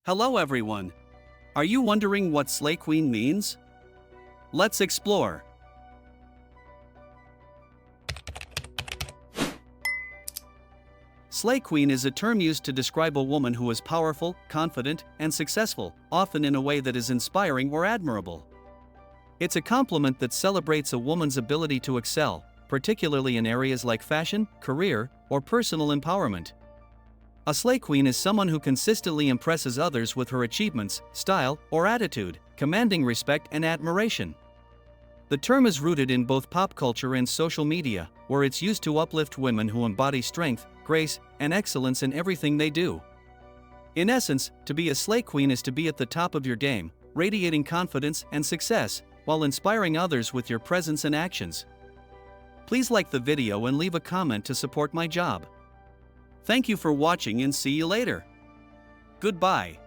Hello everyone. Are you wondering what Slay Queen means? Let's explore. Slay Queen is a term used to describe a woman who is powerful, confident, and successful, often in a way that is inspiring or admirable. It's a compliment that celebrates a woman's ability to excel, particularly in areas like fashion, career, or personal empowerment. A Slay Queen is someone who consistently impresses others with her achievements, style, or attitude, commanding respect and admiration. The term is rooted in both pop culture and social media, where it's used to uplift women who embody strength, grace, and excellence in everything they do. In essence, to be a Slay Queen is to be at the top of your game, radiating confidence and success, while inspiring others with your presence and actions. Please like the video and leave a comment to support my job. Thank you for watching and see you later. Goodbye.